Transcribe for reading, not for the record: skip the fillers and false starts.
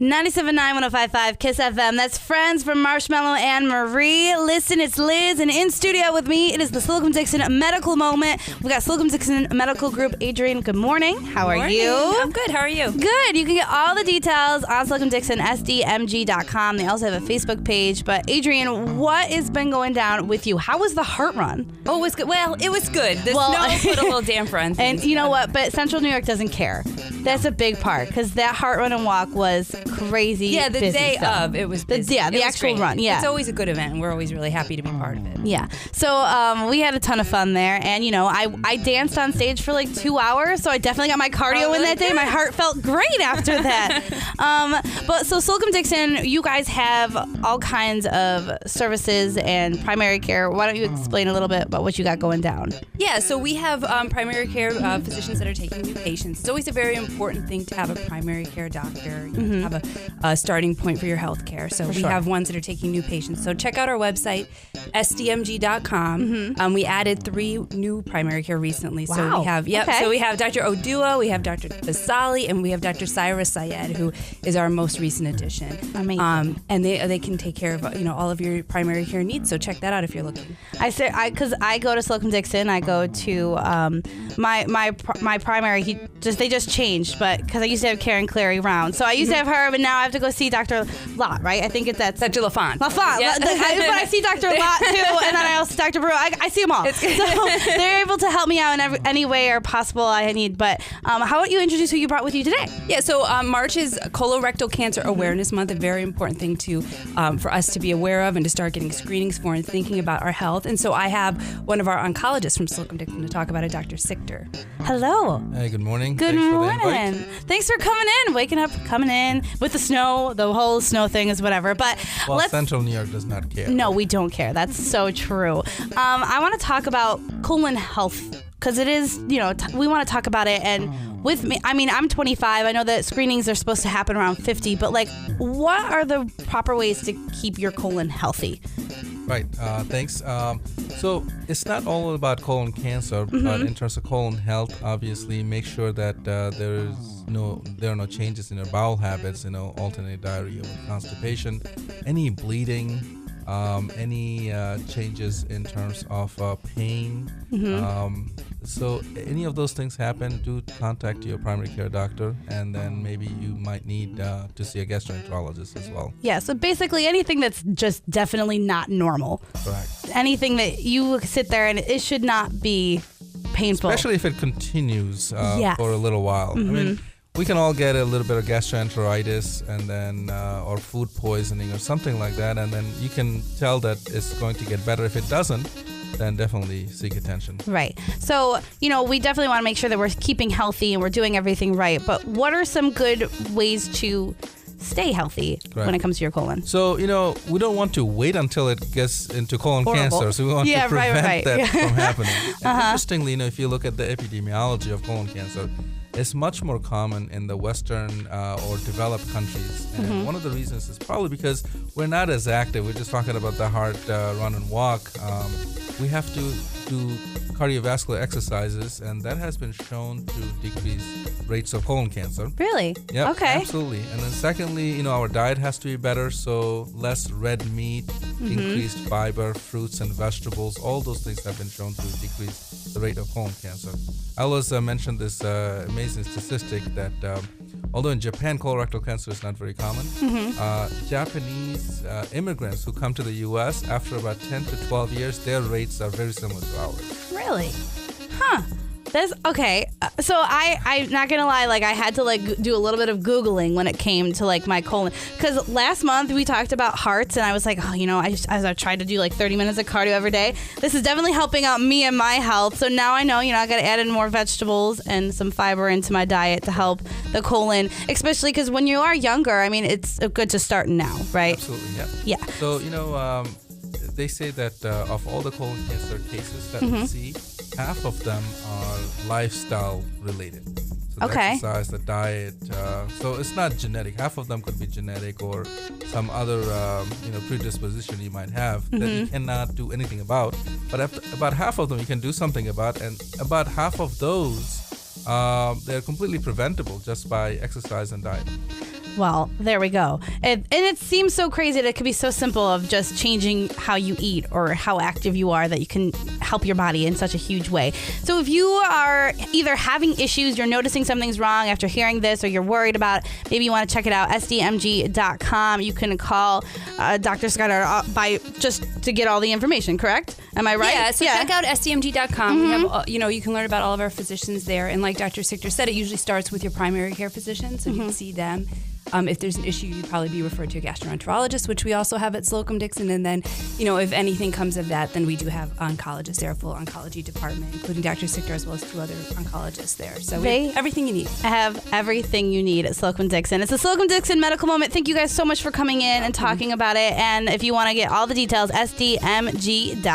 97.9, 105.5 Kiss FM. That's Friends from Marshmallow and Marie. Listen, it's Liz, and in studio with me, it is the Slocum Dickson Medical Moment. We got Slocum Dickson Medical Group. Adrian, good morning. How are you? I'm good. How are you? Good. You can get all the details on slocumdicksonsdmg.com. They also have a Facebook page. But Adrian, what has been going down with you? How was the heart run? Oh, it was good. Well, it was good. The snow put a little damper on things. And you know what? But Central New York doesn't care. That's a big part because that heart run and walk was crazy. Yeah, the busy day stuff. of, it was busy. The actual great. run. Yeah. It's always a good event, and we're always really happy to be part of it. Yeah. So we had a ton of fun there. And, you know, I danced on stage for like 2 hours. So I definitely got my cardio in that day. My heart felt great after that. But so Slocum Dickson, you guys have all kinds of services and primary care. Why don't you explain a little bit about what you got going down? Yeah, so we have primary care physicians that are taking new patients. It's always a very important thing to have a primary care doctor, to have a starting point for your health care. So we have ones that are taking new patients. So check out our website, sdmg.com. We added 3 new primary care recently. Wow. So we have, so we have Dr. Odua, we have Dr. Vasali, and we have Dr. Cyrus Syed, who is our most recent addition. Amazing. And they can take care of all of your primary care needs. So check that out if you're looking. Because I go to Slocum Dickson, I go to my primary. They just changed, but because I used to have Karen Clary Round, so I used to have her, but now I have to go see Dr. Lott, right? I think that's Dr. LaFont. Yeah. But I see Dr. Lott too, and then I also see Dr. Brew. I see them all, so they're able to help me out in any way or possible I need. But how about you introduce who you brought with you today? Yeah, so March is Colorectal Cancer Awareness Month, a very important thing for us to be aware of and to start getting screenings for and thinking about our health. And so I have one of our oncologists from Slocum Dickson to talk about it, Dr. Sikder. Hello. Hey, good morning. Good morning. Thanks for coming in, waking up, coming in with the snow. The whole snow thing is whatever. But Central New York does not care. No, we don't care. That's so true. I want to talk about colon health because it is, we want to talk about it. And with me, I'm 25. I know that screenings are supposed to happen around 50, but what are the proper ways to keep your colon healthy? Right. Thanks. So it's not all about colon cancer, but in terms of colon health, obviously make sure that there are no changes in your bowel habits, alternate diarrhea with constipation, any bleeding, any changes in terms of pain. So any of those things happen, do contact your primary care doctor, and then maybe you might need to see a gastroenterologist as well. Yeah, so basically anything that's just definitely not normal. Correct. Anything that you sit there and it should not be painful. Especially if it continues for a little while. I mean, we can all get a little bit of gastroenteritis and then or food poisoning or something like that, and then you can tell that it's going to get better. If it doesn't, then definitely seek attention. Right. So, we definitely want to make sure that we're keeping healthy and we're doing everything right. But what are some good ways to stay healthy when it comes to your colon? So, we don't want to wait until it gets into colon cancer. So we want to prevent that from happening. And interestingly, if you look at the epidemiology of colon cancer, it's much more common in the Western or developed countries. And one of the reasons is probably because we're not as active. We're just talking about the heart run and walk. We have to do cardiovascular exercises, and that has been shown to decrease rates of colon cancer. Really? Yeah. Okay. Absolutely. And then secondly, our diet has to be better, so less red meat, increased fiber, fruits and vegetables. All those things have been shown to decrease the rate of colon cancer. I always mention this amazing statistic that although in Japan colorectal cancer is not very common, Japanese immigrants who come to the U.S. after about 10 to 12 years, their rates are very similar to ours. Really? Huh. That's okay. So I'm not gonna lie. I had to do a little bit of Googling when it came to my colon, because last month we talked about hearts, and I was like, I tried to do 30 minutes of cardio every day. This is definitely helping out me and my health. So now I know, I got to add in more vegetables and some fiber into my diet to help the colon, especially because when you are younger, it's good to start now, right? Absolutely. Yeah. Yeah. So they say that of all the colon cancer cases that we see, half of them are lifestyle related. So the exercise, the diet. So it's not genetic. Half of them could be genetic or some other predisposition you might have that you cannot do anything about. But about half of them you can do something about, and about half of those they're completely preventable just by exercise and diet. Well, there we go. And it seems so crazy that it could be so simple of just changing how you eat or how active you are that you can help your body in such a huge way. So if you are either having issues, you're noticing something's wrong after hearing this, or you're worried about it, maybe you want to check it out, sdmg.com. You can call Dr. Scudder just to get all the information, correct? Am I right? Yeah, so check out sdmg.com. We have, you can learn about all of our physicians there. And like Dr. Sikder said, it usually starts with your primary care physician, so you can see them. If there's an issue, you'd probably be referred to a gastroenterologist, which we also have at Slocum Dickson. And then, if anything comes of that, then we do have oncologists there, a full oncology department, including Dr. Sikder as well as 2 other oncologists there. So we have everything you need. Have everything you need at Slocum Dickson. It's the Slocum Dickson Medical Moment. Thank you guys so much for coming in and talking about it. And if you want to get all the details, sdmg.com.